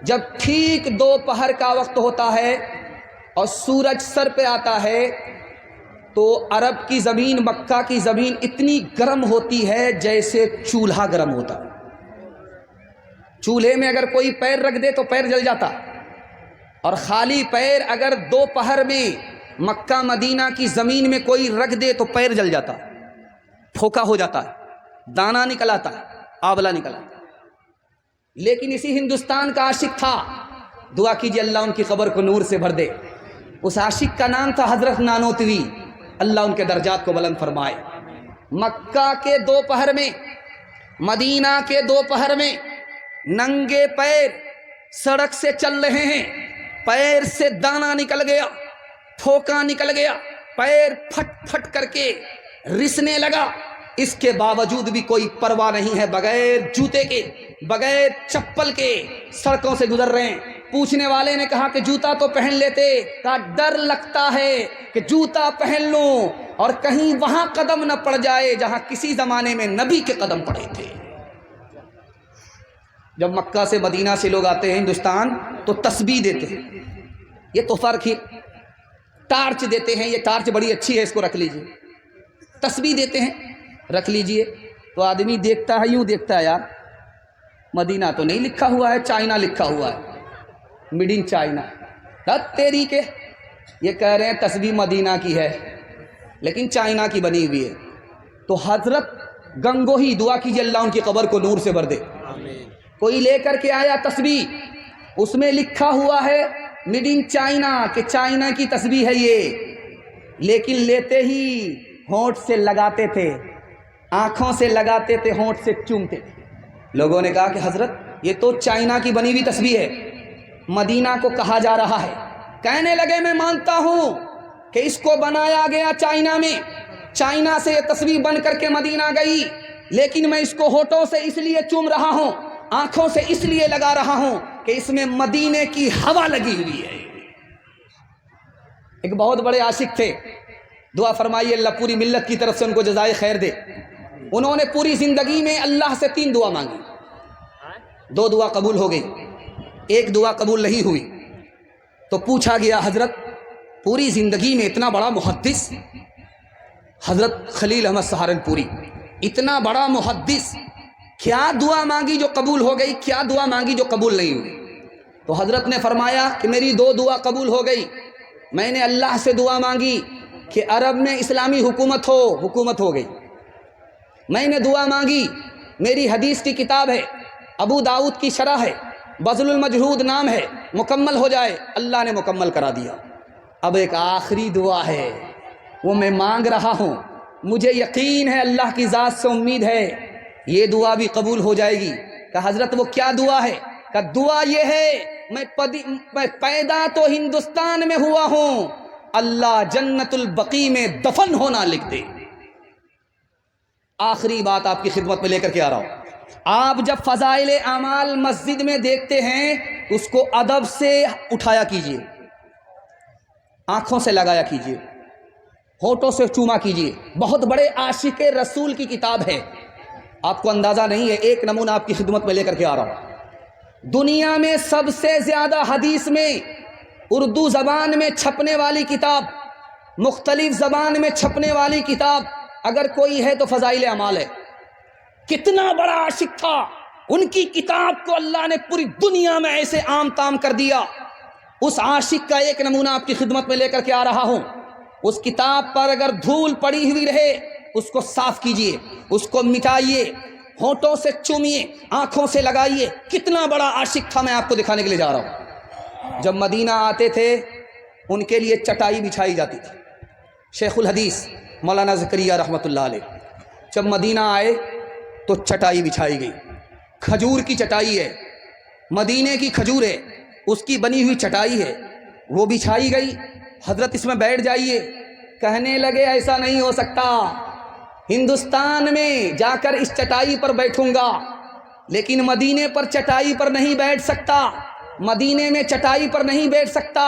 جب ٹھیک دوپہر کا وقت ہوتا ہے اور سورج سر پہ آتا ہے تو عرب کی زمین، مکہ کی زمین اتنی گرم ہوتی ہے جیسے چولہا گرم ہوتا ہے۔ چولہے میں اگر کوئی پیر رکھ دے تو پیر جل جاتا، اور خالی پیر اگر دوپہر میں مکہ مدینہ کی زمین میں کوئی رکھ دے تو پیر جل جاتا، پھوکا ہو جاتا ہے، دانا نکل آتا ہے، آبلہ نکل آتا ہے۔ لیکن اسی ہندوستان کا عاشق تھا، دعا کیجیے اللہ ان کی قبر کو نور سے بھر دے، اس عاشق کا نام تھا حضرت نانوتوی، اللہ ان کے درجات کو بلند فرمائے۔ مکہ کے دوپہر میں، مدینہ کے دوپہر میں ننگے پیر سڑک سے چل رہے ہیں، پیر سے دانا نکل گیا، پھوکا نکل گیا، پیر پھٹ پھٹ کر کے رسنے لگا، اس کے باوجود بھی کوئی پرواہ نہیں ہے، بغیر جوتے کے، بغیر چپل کے سڑکوں سے گزر رہے ہیں۔ پوچھنے والے نے کہا کہ جوتا تو پہن لیتے، کہا ڈر لگتا ہے کہ جوتا پہن لوں اور کہیں وہاں قدم نہ پڑ جائے جہاں کسی زمانے میں نبی کے قدم پڑے تھے۔ جب مکہ سے مدینہ سے لوگ آتے ہیں ہندوستان تو تسبیح دیتے ہیں، یہ تو فرق ہے، ٹارچ دیتے ہیں، یہ ٹارچ بڑی اچھی ہے، اس کو رکھ لیجئے، تسبیح دیتے ہیں، رکھ لیجئے، تو آدمی دیکھتا ہے، یوں دیکھتا ہے، یار مدینہ تو نہیں لکھا ہوا ہے، چائنا لکھا ہوا ہے، میڈ ان چائنا، تیری کے، یہ کہہ رہے ہیں تسبیح مدینہ کی ہے لیکن چائنا کی بنی ہوئی ہے۔ تو حضرت گنگوہی، دعا کیجئے اللہ ان کی قبر کو نور سے بھر دے، کوئی لے کر کے آیا تسبیح، اس میں لکھا ہوا ہے میڈ ان چائنا، کہ چائنا کی تسبیح ہے یہ، لیکن لیتے ہی ہونٹ سے لگاتے تھے، آنکھوں سے لگاتے تھے، ہونٹ سے چومتے تھے۔ لوگوں نے کہا کہ حضرت یہ تو چائنا کی بنی ہوئی تسبیح ہے، مدینہ کو کہا جا رہا ہے۔ کہنے لگے میں مانتا ہوں کہ اس کو بنایا گیا چائنا میں، چائنا سے یہ تسبیح بن کر کے مدینہ گئی، لیکن میں اس کو ہونٹوں سے اس لیے چوم رہا ہوں، آنکھوں سے اس لیے لگا رہا ہوں کہ اس میں مدینے کی ہوا لگی ہوئی ہے۔ ایک بہت بڑے عاشق تھے، دعا فرمائیے اللہ پوری ملت کی طرف سے ان کو جزائے خیر دے۔ انہوں نے پوری زندگی میں اللہ سے 3 دعا مانگی، 2 دعا قبول ہو گئی، 1 دعا قبول نہیں ہوئی۔ تو پوچھا گیا حضرت پوری زندگی میں اتنا بڑا محدث، حضرت خلیل احمد سہارنپوری، اتنا بڑا محدث، کیا دعا مانگی جو قبول ہو گئی، کیا دعا مانگی جو قبول نہیں ہوئی؟ تو حضرت نے فرمایا کہ میری 2 دعا قبول ہو گئی، میں نے اللہ سے دعا مانگی کہ عرب میں اسلامی حکومت ہو گئی۔ میں نے دعا مانگی، میری حدیث کی کتاب ہے، ابو داؤد کی شرح ہے، بذل المجہود نام ہے، مکمل ہو جائے، اللہ نے مکمل کرا دیا۔ اب ایک آخری دعا ہے، وہ میں مانگ رہا ہوں، مجھے یقین ہے، اللہ کی ذات سے امید ہے یہ دعا بھی قبول ہو جائے گی۔ کہ حضرت وہ کیا دعا ہے؟ کہ دعا یہ ہے میں پیدا تو ہندوستان میں ہوا ہوں، اللہ جنت البقیع میں دفن ہونا لکھ دے۔ آخری بات آپ کی خدمت میں لے کر کے آ رہا ہوں، آپ جب فضائل اعمال مسجد میں دیکھتے ہیں اس کو ادب سے اٹھایا کیجئے، آنکھوں سے لگایا کیجئے، ہونٹوں سے چوما کیجئے۔ بہت بڑے عاشق رسول کی کتاب ہے، آپ کو اندازہ نہیں ہے، ایک نمونہ آپ کی خدمت میں لے کر کے آ رہا ہوں۔ دنیا میں سب سے زیادہ حدیث میں اردو زبان میں چھپنے والی کتاب، مختلف زبان میں چھپنے والی کتاب اگر کوئی ہے تو فضائل اعمال ہے۔ کتنا بڑا عاشق تھا، ان کی کتاب کو اللہ نے پوری دنیا میں ایسے عام تام کر دیا۔ اس عاشق کا ایک نمونہ آپ کی خدمت میں لے کر کے آ رہا ہوں۔ اس کتاب پر اگر دھول پڑی ہوئی رہے اس کو صاف کیجئے، اس کو مٹائیے، ہونٹوں سے چومیے، آنکھوں سے لگائیے۔ کتنا بڑا عاشق تھا، میں آپ کو دکھانے کے لیے جا رہا ہوں۔ جب مدینہ آتے تھے ان کے لیے چٹائی بچھائی جاتی تھی۔ شیخ الحدیث مولانا زکریا رحمۃ اللہ علیہ جب مدینہ آئے تو چٹائی بچھائی گئی، کھجور کی چٹائی ہے، مدینے کی کھجور ہے، اس کی بنی ہوئی چٹائی ہے، وہ بچھائی گئی۔ حضرت اس میں بیٹھ جائیے۔ کہنے لگے ایسا نہیں ہو سکتا، ہندوستان میں جا کر اس چٹائی پر بیٹھوں گا لیکن مدینے پر چٹائی پر نہیں بیٹھ سکتا، مدینے میں چٹائی پر نہیں بیٹھ سکتا۔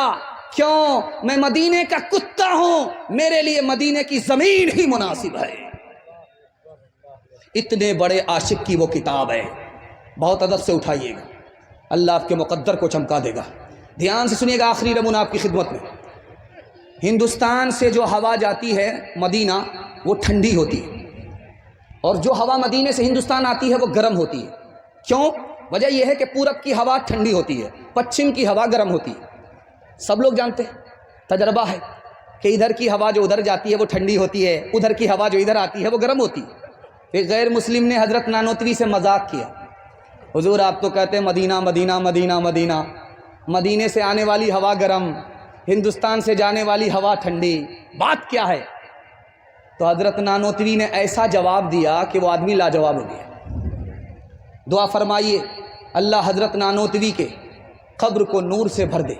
کیوں؟ میں مدینے کا کتا ہوں، میرے لیے مدینے کی زمین ہی مناسب ہے۔ اتنے بڑے عاشق کی وہ کتاب ہے، بہت ادب سے اٹھائیے گا۔ اللہ آپ کے مقدر کو چمکا دے گا۔ دھیان سے سنیے گا، آخری نمونہ آپ کی خدمت میں۔ ہندوستان سے جو ہوا جاتی ہے مدینہ، وہ ٹھنڈی ہوتی ہے، اور جو ہوا مدینے سے ہندوستان آتی ہے وہ گرم ہوتی ہے۔ کیوں؟ وجہ یہ ہے کہ پورب کی ہوا ٹھنڈی ہوتی ہے، پچھم کی ہوا گرم ہوتی ہے۔ سب لوگ جانتے ہیں، تجربہ ہے کہ ادھر کی ہوا جو ادھر جاتی ہے وہ ٹھنڈی ہوتی ہے، ادھر کی ہوا جو ادھر آتی ہے وہ گرم ہوتی ہے۔ ایک غیر مسلم نے حضرت نانوتوی سے مذاق کیا، حضور آپ تو کہتے ہیں مدینہ مدینہ مدینہ مدینہ، مدینے سے آنے والی ہوا گرم، ہندوستان سے جانے والی ہوا ٹھنڈی، بات کیا ہے؟ تو حضرت نانوتوی نے ایسا جواب دیا کہ وہ آدمی لاجواب ہو گیا۔ دعا فرمائیے اللہ حضرت نانوتوی کے قبر کو نور سے بھر دے،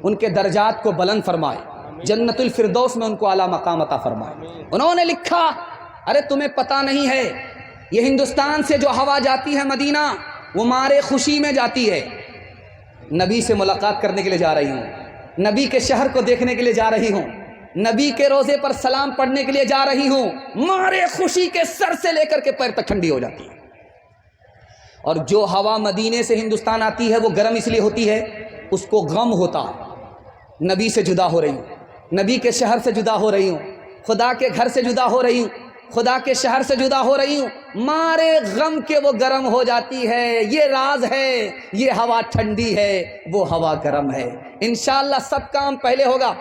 ان کے درجات کو بلند فرمائے، جنت الفردوس میں ان کو اعلیٰ مقام عطا فرمائے۔ انہوں نے لکھا، ارے تمہیں پتہ نہیں ہے، یہ ہندوستان سے جو ہوا جاتی ہے مدینہ، وہ مارے خوشی میں جاتی ہے۔ نبی سے ملاقات کرنے کے لیے جا رہی ہوں، نبی کے شہر کو دیکھنے کے لیے جا رہی ہوں، نبی کے روزے پر سلام پڑھنے کے لیے جا رہی ہوں، مارے خوشی کے سر سے لے کر کے پیر تک ٹھنڈی ہو جاتی ہے۔ اور جو ہوا مدینے سے ہندوستان آتی ہے وہ گرم اس لیے ہوتی ہے، اس کو غم ہوتا ہے، نبی سے جدا ہو رہی ہوں، نبی کے شہر سے جدا ہو رہی ہوں، خدا کے گھر سے جدا ہو رہی ہوں، خدا کے شہر سے جدا ہو رہی ہوں، مارے غم کے وہ گرم ہو جاتی ہے۔ یہ راز ہے، یہ ہوا ٹھنڈی ہے، وہ ہوا گرم ہے۔ انشاءاللہ سب کام پہلے ہوگا۔